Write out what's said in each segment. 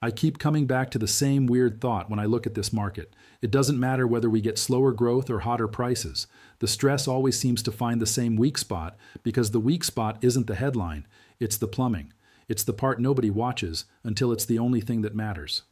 I keep coming back to the same weird thought when I look at this market. It doesn't matter whether we get slower growth or hotter prices. The stress always seems to find the same weak spot because the weak spot isn't the headline, it's the plumbing. It's the part nobody watches until it's the only thing that matters.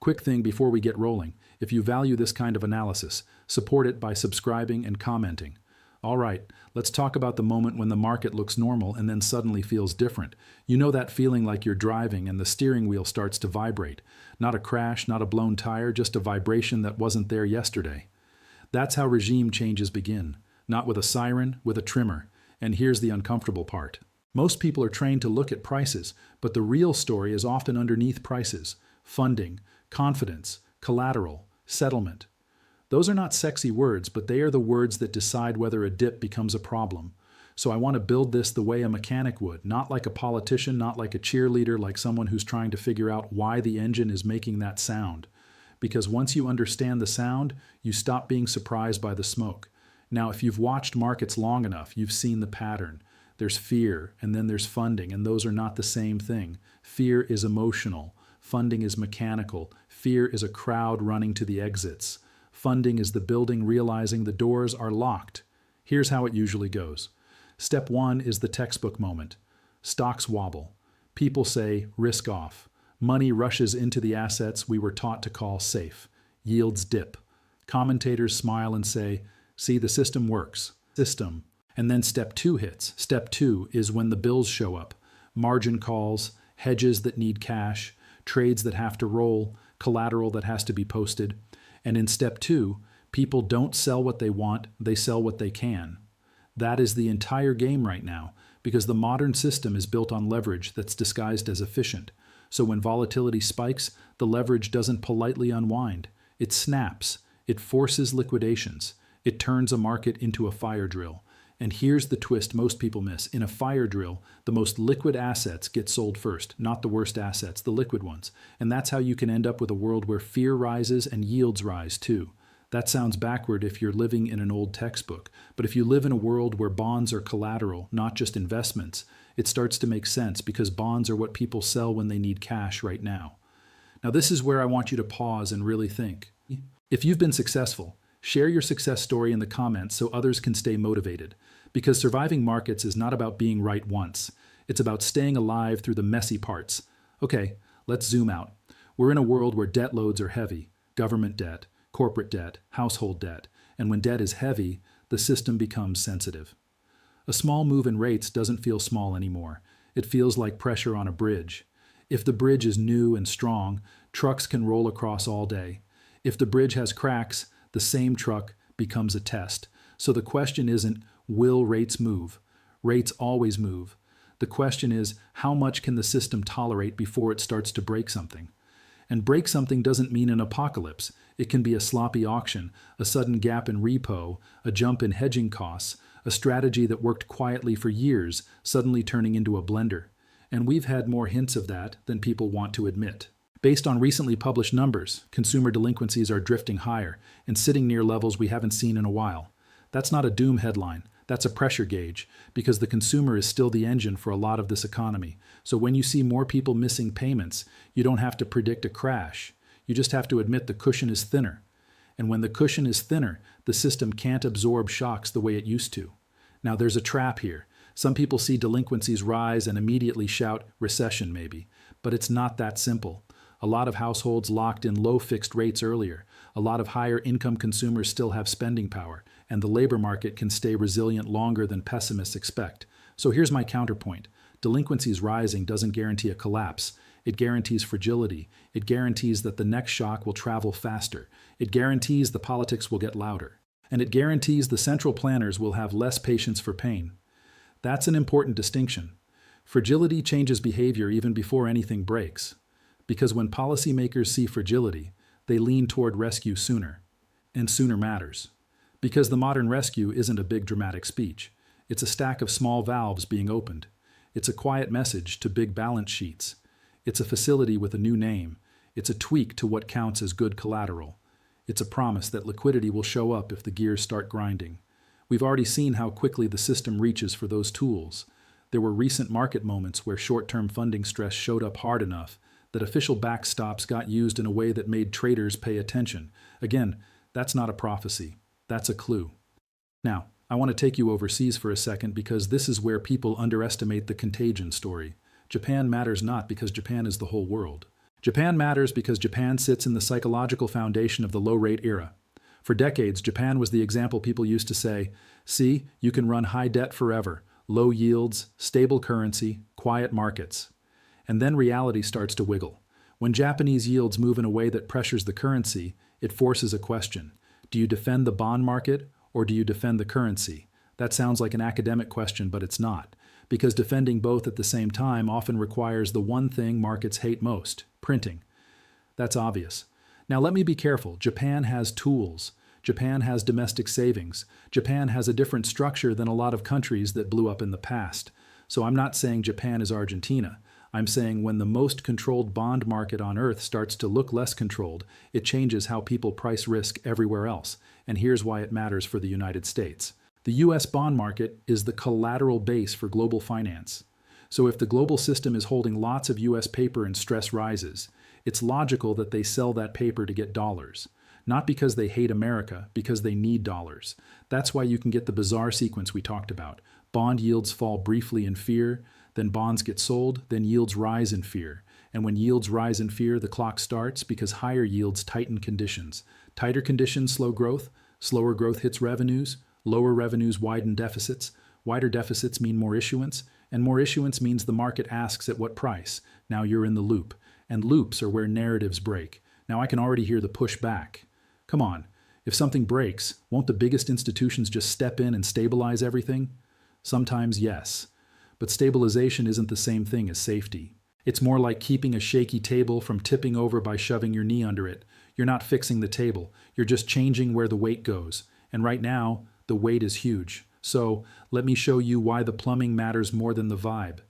Quick thing before we get rolling, if you value this kind of analysis, support it by subscribing and commenting. All right, let's talk about the moment when the market looks normal and then suddenly feels different. You know that feeling like you're driving and the steering wheel starts to vibrate. Not a crash, not a blown tire, just a vibration that wasn't there yesterday. That's how regime changes begin. Not with a siren, with a trimmer. And here's the uncomfortable part. Most people are trained to look at prices, but the real story is often underneath prices. Funding, confidence, collateral, settlement. Those are not sexy words, but they are the words that decide whether a dip becomes a problem. So I want to build this the way a mechanic would, not like a politician, not like a cheerleader, like someone who's trying to figure out why the engine is making that sound. Because once you understand the sound, you stop being surprised by the smoke. Now, if you've watched markets long enough, you've seen the pattern. There's fear, and then there's funding, and those are not the same thing. Fear is emotional. Funding is mechanical. Fear is a crowd running to the exits. Funding is the building realizing the doors are locked. Here's how it usually goes. Step 1 is the textbook moment. Stocks wobble. People say, risk off. Money rushes into the assets we were taught to call safe. Yields dip. Commentators smile and say, see, the system works. System. And then step 2 hits. Step 2 is when the bills show up. Margin calls, hedges that need cash, trades that have to roll, collateral that has to be posted. And in step 2, people don't sell what they want, they sell what they can. That is the entire game right now, because the modern system is built on leverage that's disguised as efficient. So when volatility spikes, the leverage doesn't politely unwind. It snaps. It forces liquidations. It turns a market into a fire drill. And here's the twist most people miss. In a fire drill, the most liquid assets get sold first, not the worst assets, the liquid ones. And that's how you can end up with a world where fear rises and yields rise too. That sounds backward if you're living in an old textbook. But if you live in a world where bonds are collateral, not just investments, it starts to make sense because bonds are what people sell when they need cash right now. Now this is where I want you to pause and really think. If you've been successful, share your success story in the comments so others can stay motivated. Because surviving markets is not about being right once. It's about staying alive through the messy parts. Okay, let's zoom out. We're in a world where debt loads are heavy. Government debt, corporate debt, household debt. And when debt is heavy, the system becomes sensitive. A small move in rates doesn't feel small anymore. It feels like pressure on a bridge. If the bridge is new and strong, trucks can roll across all day. If the bridge has cracks, the same truck becomes a test. So the question isn't, will rates move? Rates always move. The question is, how much can the system tolerate before it starts to break something? And break something doesn't mean an apocalypse. It can be a sloppy auction, a sudden gap in repo, a jump in hedging costs, a strategy that worked quietly for years, suddenly turning into a blender. And we've had more hints of that than people want to admit. Based on recently published numbers, consumer delinquencies are drifting higher and sitting near levels we haven't seen in a while. That's not a doom headline. That's a pressure gauge, because the consumer is still the engine for a lot of this economy. So when you see more people missing payments, you don't have to predict a crash. You just have to admit the cushion is thinner. And when the cushion is thinner, the system can't absorb shocks the way it used to. Now there's a trap here. Some people see delinquencies rise and immediately shout, recession maybe. But it's not that simple. A lot of households locked in low fixed rates earlier. A lot of higher income consumers still have spending power, and the labor market can stay resilient longer than pessimists expect. So here's my counterpoint. Delinquencies rising doesn't guarantee a collapse. It guarantees fragility. It guarantees that the next shock will travel faster. It guarantees the politics will get louder. And it guarantees the central planners will have less patience for pain. That's an important distinction. Fragility changes behavior even before anything breaks. Because when policymakers see fragility, they lean toward rescue sooner. And sooner matters. Because the modern rescue isn't a big dramatic speech. It's a stack of small valves being opened. It's a quiet message to big balance sheets. It's a facility with a new name. It's a tweak to what counts as good collateral. It's a promise that liquidity will show up if the gears start grinding. We've already seen how quickly the system reaches for those tools. There were recent market moments where short-term funding stress showed up hard enough that official backstops got used in a way that made traders pay attention. Again, that's not a prophecy. That's a clue. Now, I want to take you overseas for a second because this is where people underestimate the contagion story. Japan matters not because Japan is the whole world. Japan matters because Japan sits in the psychological foundation of the low-rate era. For decades, Japan was the example people used to say, see, you can run high debt forever, low yields, stable currency, quiet markets. And then reality starts to wiggle. When Japanese yields move in a way that pressures the currency, it forces a question. Do you defend the bond market or do you defend the currency? That sounds like an academic question, but it's not, because defending both at the same time often requires the one thing markets hate most, printing. That's obvious. Now let me be careful. Japan has tools. Japan has domestic savings. Japan has a different structure than a lot of countries that blew up in the past. So I'm not saying Japan is Argentina. I'm saying when the most controlled bond market on earth starts to look less controlled, it changes how people price risk everywhere else. And here's why it matters for the United States. The U.S. bond market is the collateral base for global finance. So if the global system is holding lots of U.S. paper and stress rises, it's logical that they sell that paper to get dollars. Not because they hate America, because they need dollars. That's why you can get the bizarre sequence we talked about. Bond yields fall briefly in fear, then bonds get sold, then yields rise in fear. And when yields rise in fear, the clock starts because higher yields tighten conditions. Tighter conditions slow growth, slower growth hits revenues, lower revenues widen deficits, wider deficits mean more issuance, and more issuance means the market asks at what price. Now you're in the loop. And loops are where narratives break. Now I can already hear the push back. Come on, if something breaks, won't the biggest institutions just step in and stabilize everything? Sometimes yes, but stabilization isn't the same thing as safety. It's more like keeping a shaky table from tipping over by shoving your knee under it. You're not fixing the table, you're just changing where the weight goes. And right now, the weight is huge. So let me show you why the plumbing matters more than the vibe.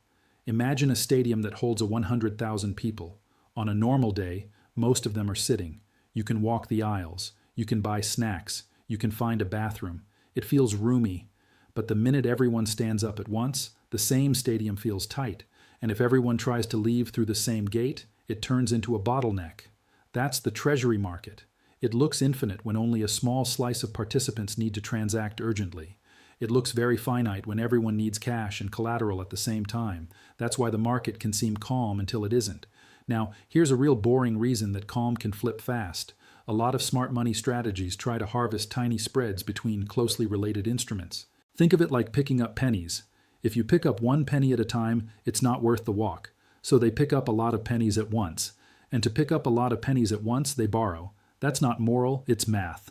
Imagine a stadium that holds 100,000 people. On a normal day, most of them are sitting. You can walk the aisles. You can buy snacks. You can find a bathroom. It feels roomy. But the minute everyone stands up at once, the same stadium feels tight. And if everyone tries to leave through the same gate, it turns into a bottleneck. That's the treasury market. It looks infinite when only a small slice of participants need to transact urgently. It looks very finite when everyone needs cash and collateral at the same time. That's why the market can seem calm until it isn't. Now, here's a real boring reason that calm can flip fast. A lot of smart money strategies try to harvest tiny spreads between closely related instruments. Think of it like picking up pennies. If you pick up one penny at a time, it's not worth the walk. So they pick up a lot of pennies at once. And to pick up a lot of pennies at once, they borrow. That's not moral, it's math.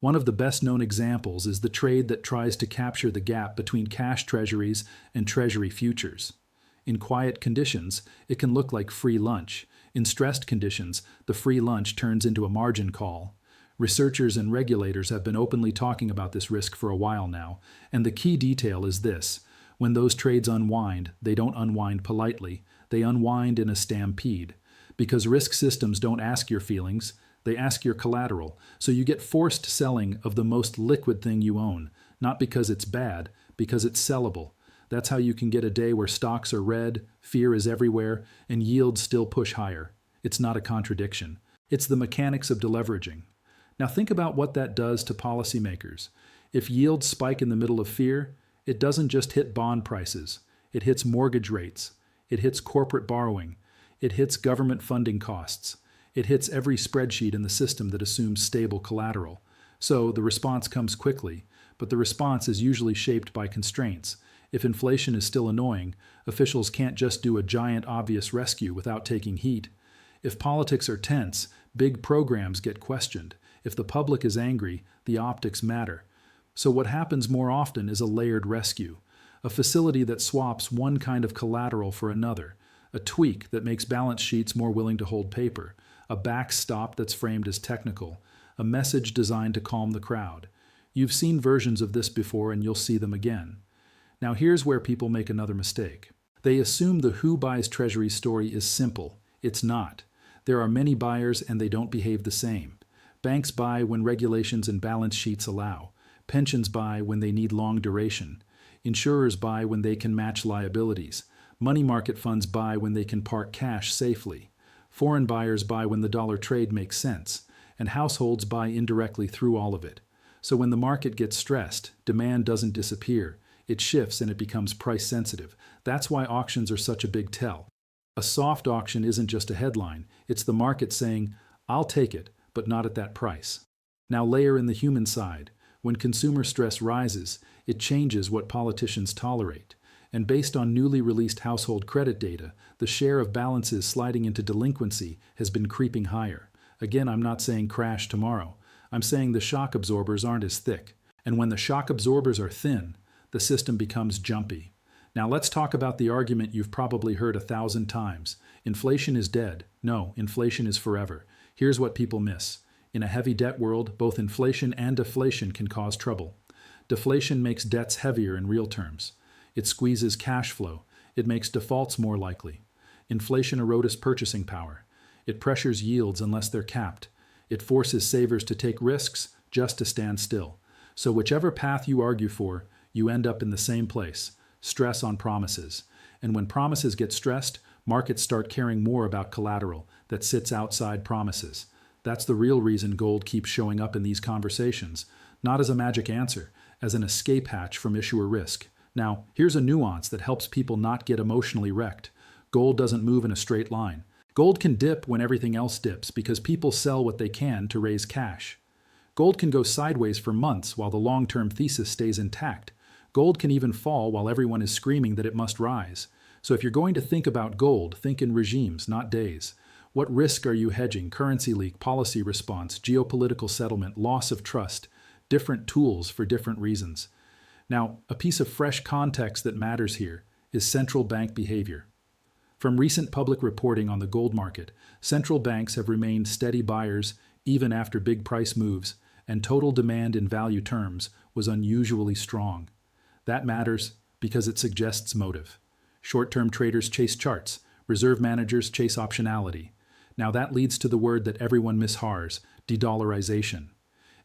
One of the best-known examples is the trade that tries to capture the gap between cash treasuries and treasury futures. In quiet conditions, it can look like free lunch. In stressed conditions, the free lunch turns into a margin call. Researchers and regulators have been openly talking about this risk for a while now, and the key detail is this. When those trades unwind, they don't unwind politely. They unwind in a stampede. Because risk systems don't ask your feelings, they ask your collateral. So you get forced selling of the most liquid thing you own, not because it's bad, because it's sellable. That's how you can get a day where stocks are red, fear is everywhere, and yields still push higher. It's not a contradiction. It's the mechanics of deleveraging. Now think about what that does to policymakers. If yields spike in the middle of fear, it doesn't just hit bond prices. It hits mortgage rates. It hits corporate borrowing. It hits government funding costs. It hits every spreadsheet in the system that assumes stable collateral. So the response comes quickly, but the response is usually shaped by constraints. If inflation is still annoying, officials can't just do a giant obvious rescue without taking heat. If politics are tense, big programs get questioned. If the public is angry, the optics matter. So what happens more often is a layered rescue, a facility that swaps one kind of collateral for another, a tweak that makes balance sheets more willing to hold paper, a backstop that's framed as technical, a message designed to calm the crowd. You've seen versions of this before and you'll see them again. Now here's where people make another mistake. They assume the who buys treasury story is simple. It's not. There are many buyers and they don't behave the same. Banks buy when regulations and balance sheets allow. Pensions buy when they need long duration. Insurers buy when they can match liabilities. Money market funds buy when they can park cash safely. Foreign buyers buy when the dollar trade makes sense, and households buy indirectly through all of it. So when the market gets stressed, demand doesn't disappear. It shifts and it becomes price sensitive. That's why auctions are such a big tell. A soft auction isn't just a headline. It's the market saying, I'll take it, but not at that price. Now layer in the human side. When consumer stress rises, it changes what politicians tolerate. And based on newly released household credit data, the share of balances sliding into delinquency has been creeping higher. Again, I'm not saying crash tomorrow. I'm saying the shock absorbers aren't as thick. And when the shock absorbers are thin, the system becomes jumpy. Now let's talk about the argument you've probably heard 1,000 times. Inflation is dead. No, inflation is forever. Here's what people miss. In a heavy debt world, both inflation and deflation can cause trouble. Deflation makes debts heavier in real terms. It squeezes cash flow. It makes defaults more likely. Inflation erodes purchasing power. It pressures yields unless they're capped. It forces savers to take risks just to stand still. So whichever path you argue for, you end up in the same place. Stress on promises. And when promises get stressed, markets start caring more about collateral that sits outside promises. That's the real reason gold keeps showing up in these conversations, not as a magic answer, as an escape hatch from issuer risk. Now, here's a nuance that helps people not get emotionally wrecked. Gold doesn't move in a straight line. Gold can dip when everything else dips because people sell what they can to raise cash. Gold can go sideways for months while the long-term thesis stays intact. Gold can even fall while everyone is screaming that it must rise. So if you're going to think about gold, think in regimes, not days. What risk are you hedging? Currency leak, policy response, geopolitical settlement, loss of trust. Different tools for different reasons. Now, a piece of fresh context that matters here is central bank behavior. From recent public reporting on the gold market, central banks have remained steady buyers even after big price moves, and total demand in value terms was unusually strong. That matters because it suggests motive. Short-term traders chase charts, reserve managers chase optionality. Now that leads to the word that everyone mishars, de-dollarization.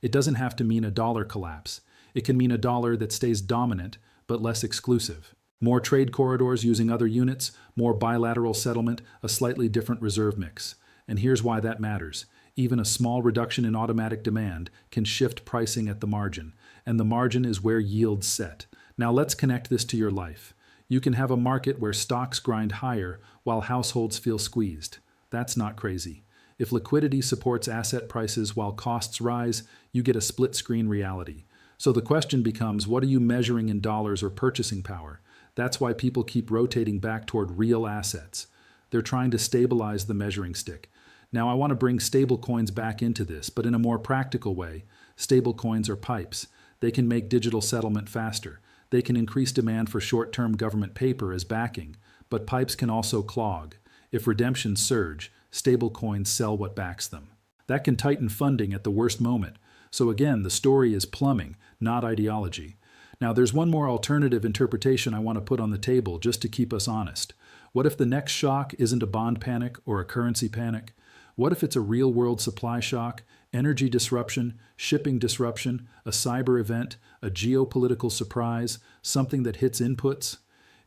It doesn't have to mean a dollar collapse. It can mean a dollar that stays dominant, but less exclusive. More trade corridors using other units, more bilateral settlement, a slightly different reserve mix. And here's why that matters. Even a small reduction in automatic demand can shift pricing at the margin, and the margin is where yields set. Now let's connect this to your life. You can have a market where stocks grind higher while households feel squeezed. That's not crazy. If liquidity supports asset prices while costs rise, you get a split-screen reality. So the question becomes, what are you measuring in dollars or purchasing power? That's why people keep rotating back toward real assets. They're trying to stabilize the measuring stick. Now I want to bring stablecoins back into this, but in a more practical way. Stablecoins are pipes. They can make digital settlement faster. They can increase demand for short-term government paper as backing, but pipes can also clog. If redemptions surge, stablecoins sell what backs them. That can tighten funding at the worst moment. So again, the story is plumbing, not ideology. Now there's one more alternative interpretation I want to put on the table just to keep us honest. What if the next shock isn't a bond panic or a currency panic? What if it's a real-world supply shock, energy disruption, shipping disruption, a cyber event, a geopolitical surprise, something that hits inputs?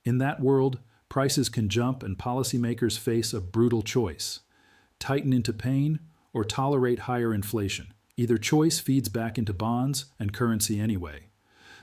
In that world, prices can jump and policymakers face a brutal choice. Tighten into pain or tolerate higher inflation. Either choice feeds back into bonds and currency anyway.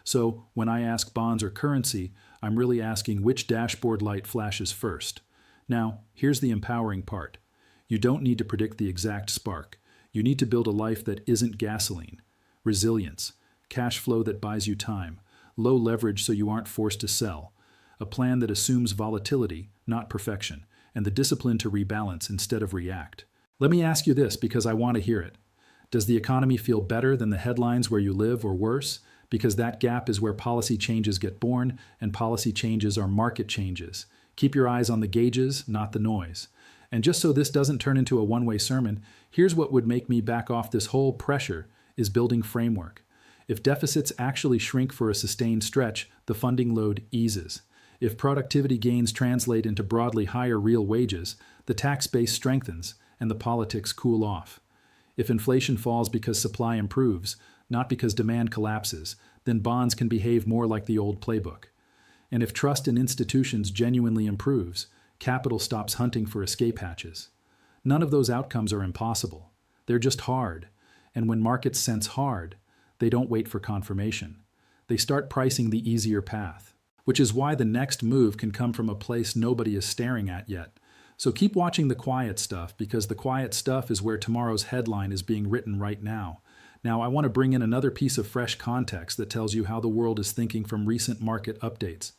So when I ask bonds or currency, I'm really asking which dashboard light flashes first. Now, here's the empowering part. You don't need to predict the exact spark. You need to build a life that isn't gasoline. Resilience, cash flow that buys you time, low leverage so you aren't forced to sell, a plan that assumes volatility, not perfection, and the discipline to rebalance instead of react. Let me ask you this because I want to hear it. Does the economy feel better than the headlines where you live or worse? Because that gap is where policy changes get born, and policy changes are market changes. Keep your eyes on the gauges, not the noise. And just so this doesn't turn into a one-way sermon, here's what would make me back off this whole pressure is building framework. If deficits actually shrink for a sustained stretch, the funding load eases. If productivity gains translate into broadly higher real wages, the tax base strengthens and the politics cool off. If inflation falls because supply improves, not because demand collapses, then bonds can behave more like the old playbook. And if trust in institutions genuinely improves, capital stops hunting for escape hatches. None of those outcomes are impossible. They're just hard. And when markets sense hard, they don't wait for confirmation. They start pricing the easier path, which is why the next move can come from a place nobody is staring at yet. So keep watching the quiet stuff, because the quiet stuff is where tomorrow's headline is being written right now. Now, I want to bring in another piece of fresh context that tells you how the world is thinking from recent market updates.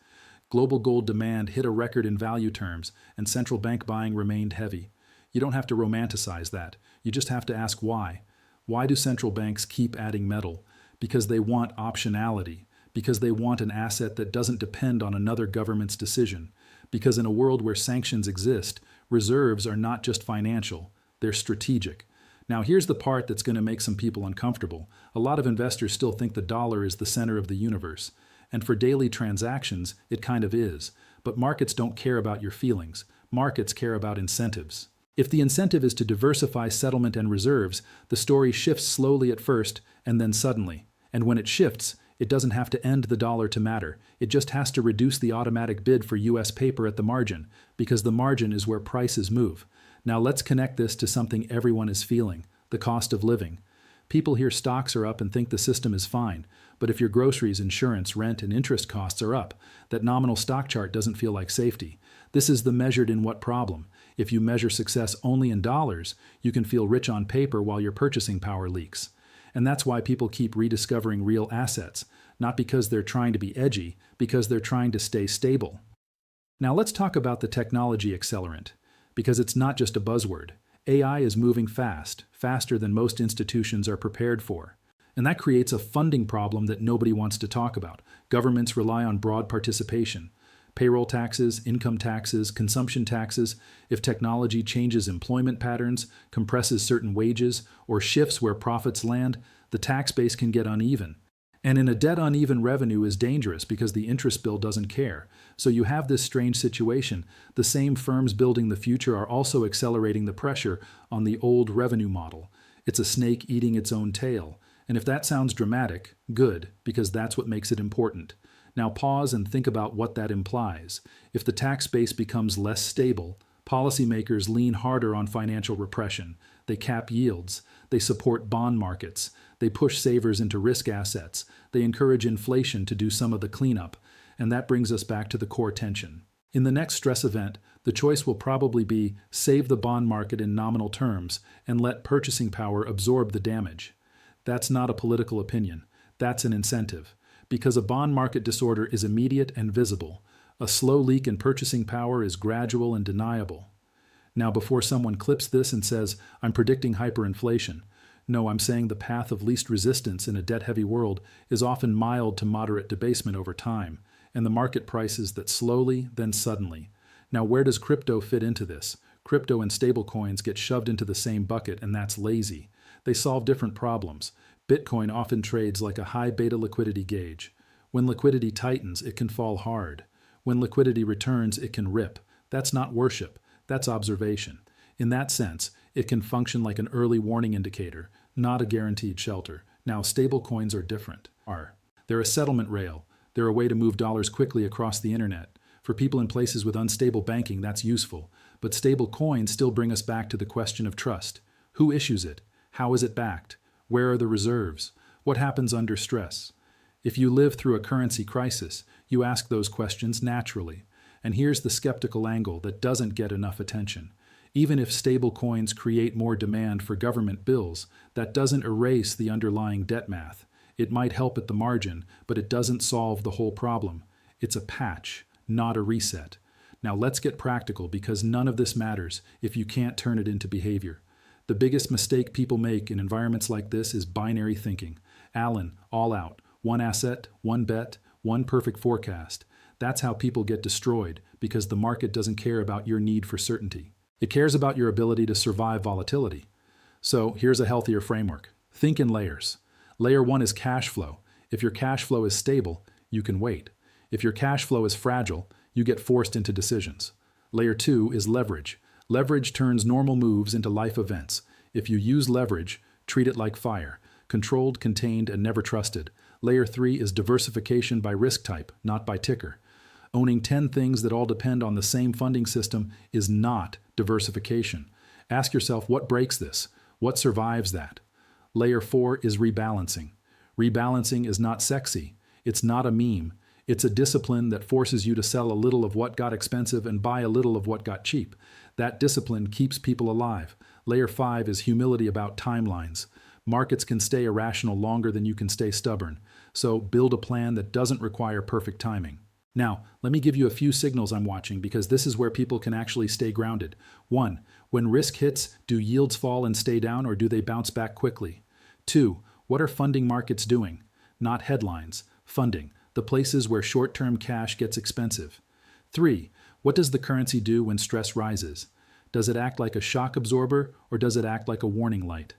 Global gold demand hit a record in value terms, and central bank buying remained heavy. You don't have to romanticize that. You just have to ask why. Why do central banks keep adding metal? Because they want optionality. Because they want an asset that doesn't depend on another government's decision. Because in a world where sanctions exist, reserves are not just financial, they're strategic. Now, here's the part that's going to make some people uncomfortable. A lot of investors still think the dollar is the center of the universe. And for daily transactions, it kind of is. But markets don't care about your feelings. Markets care about incentives. If the incentive is to diversify settlement and reserves, the story shifts slowly at first and then suddenly. And when it shifts, it doesn't have to end the dollar to matter. It just has to reduce the automatic bid for US paper at the margin, because the margin is where prices move. Now let's connect this to something everyone is feeling: the cost of living. People hear stocks are up and think the system is fine, but if your groceries, insurance, rent, and interest costs are up, that nominal stock chart doesn't feel like safety. This is the measured in what problem. If you measure success only in dollars, you can feel rich on paper while your purchasing power leaks. And that's why people keep rediscovering real assets, not because they're trying to be edgy, because they're trying to stay stable. Now let's talk about the technology accelerant, because it's not just a buzzword. AI is moving fast, faster than most institutions are prepared for. And that creates a funding problem that nobody wants to talk about. Governments rely on broad participation. Payroll taxes, income taxes, consumption taxes. If technology changes employment patterns, compresses certain wages, or shifts where profits land, the tax base can get uneven. And in a debt, uneven revenue is dangerous because the interest bill doesn't care. So you have this strange situation. The same firms building the future are also accelerating the pressure on the old revenue model. It's a snake eating its own tail. And if that sounds dramatic, good, because that's what makes it important. Now pause and think about what that implies. If the tax base becomes less stable, policymakers lean harder on financial repression. They cap yields. They support bond markets. They push savers into risk assets. They encourage inflation to do some of the cleanup. And that brings us back to the core tension. In the next stress event, the choice will probably be save the bond market in nominal terms and let purchasing power absorb the damage. That's not a political opinion. That's an incentive. Because a bond market disorder is immediate and visible. A slow leak in purchasing power is gradual and deniable. Now, before someone clips this and says, I'm predicting hyperinflation, no, I'm saying the path of least resistance in a debt-heavy world is often mild to moderate debasement over time, and the market prices that slowly, then suddenly. Now, where does crypto fit into this? Crypto and stablecoins get shoved into the same bucket, and that's lazy. They solve different problems. Bitcoin often trades like a high beta liquidity gauge. When liquidity tightens, it can fall hard. When liquidity returns, it can rip. That's not worship. That's observation. In that sense, it can function like an early warning indicator, not a guaranteed shelter. Now, stablecoins are different. They're a settlement rail. They're a way to move dollars quickly across the internet. For people in places with unstable banking, that's useful. But stable coins still bring us back to the question of trust. Who issues it? How is it backed? Where are the reserves? What happens under stress? If you live through a currency crisis, you ask those questions naturally. And here's the skeptical angle that doesn't get enough attention. Even if stable coins create more demand for government bills, that doesn't erase the underlying debt math. It might help at the margin, but it doesn't solve the whole problem. It's a patch, not a reset. Now let's get practical, because none of this matters if you can't turn it into behavior. The biggest mistake people make in environments like this is binary thinking. Allen, all out. One asset, one bet, one perfect forecast. That's how people get destroyed, because the market doesn't care about your need for certainty. It cares about your ability to survive volatility. So here's a healthier framework. Think in layers. Layer 1 is cash flow. If your cash flow is stable, you can wait. If your cash flow is fragile, you get forced into decisions. Layer 2 is leverage. Leverage turns normal moves into life events. If you use leverage, treat it like fire. Controlled, contained, and never trusted. Layer 3 is diversification by risk type, not by ticker. Owning 10 things that all depend on the same funding system is not diversification. Ask yourself what breaks this? What survives that? Layer 4 is rebalancing. Rebalancing is not sexy. It's not a meme. It's a discipline that forces you to sell a little of what got expensive and buy a little of what got cheap. That discipline keeps people alive. Layer 5 is humility about timelines. Markets can stay irrational longer than you can stay stubborn. So build a plan that doesn't require perfect timing. Now, let me give you a few signals I'm watching because this is where people can actually stay grounded. 1. When risk hits, do yields fall and stay down or do they bounce back quickly? 2. What are funding markets doing? Not headlines. Funding. The places where short-term cash gets expensive. 3. What does the currency do when stress rises? Does it act like a shock absorber or does it act like a warning light?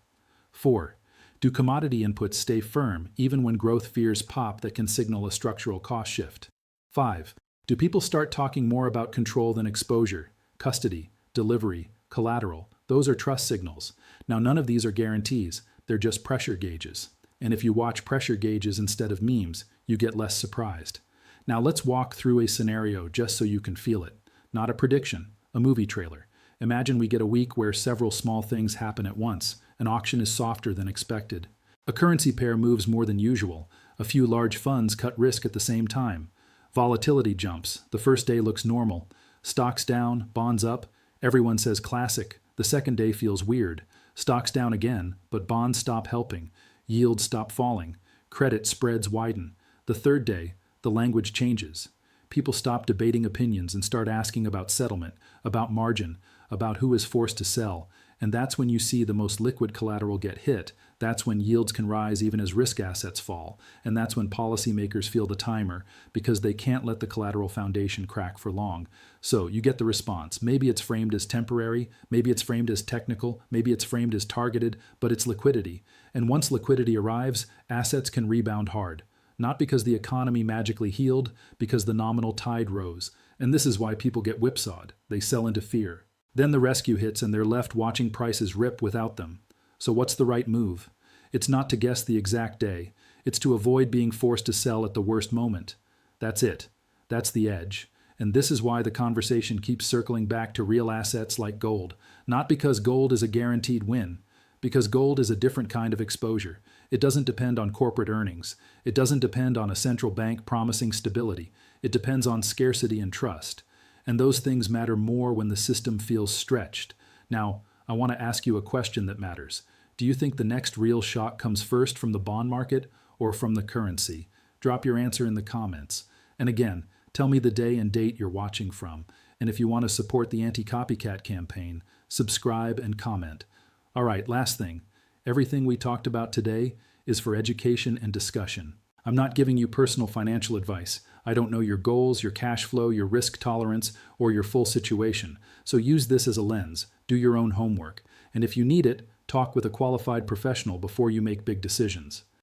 4. Do commodity inputs stay firm even when growth fears pop that can signal a structural cost shift? 5. Do people start talking more about control than exposure, custody, delivery, collateral? Those are trust signals. Now, none of these are guarantees. They're just pressure gauges. And if you watch pressure gauges instead of memes, you get less surprised. Now, let's walk through a scenario just so you can feel it. Not a prediction, a movie trailer. Imagine we get a week where several small things happen at once. An auction is softer than expected. A currency pair moves more than usual. A few large funds cut risk at the same time. Volatility jumps. The first day looks normal. Stocks down, bonds up. Everyone says classic. The second day feels weird. Stocks down again, but bonds stop helping. Yields stop falling. Credit spreads widen. The third day, the language changes. People stop debating opinions and start asking about settlement, about margin, about who is forced to sell. And that's when you see the most liquid collateral get hit. That's when yields can rise even as risk assets fall. And that's when policymakers feel the timer because they can't let the collateral foundation crack for long. So you get the response. Maybe it's framed as temporary, maybe it's framed as technical, maybe it's framed as targeted, but it's liquidity. And once liquidity arrives, assets can rebound hard. Not because the economy magically healed, because the nominal tide rose. And this is why people get whipsawed. They sell into fear. Then the rescue hits and they're left watching prices rip without them. So what's the right move? It's not to guess the exact day. It's to avoid being forced to sell at the worst moment. That's it. That's the edge. And this is why the conversation keeps circling back to real assets like gold. Not because gold is a guaranteed win. Because gold is a different kind of exposure. It doesn't depend on corporate earnings. It doesn't depend on a central bank promising stability. It depends on scarcity and trust. And those things matter more when the system feels stretched. Now, I want to ask you a question that matters. Do you think the next real shock comes first from the bond market or from the currency? Drop your answer in the comments. And again, tell me the day and date you're watching from. And if you want to support the anti-copycat campaign, subscribe and comment. All right, last thing. Everything we talked about today is for education and discussion. I'm not giving you personal financial advice. I don't know your goals, your cash flow, your risk tolerance, or your full situation. So use this as a lens. Do your own homework. And if you need it, talk with a qualified professional before you make big decisions.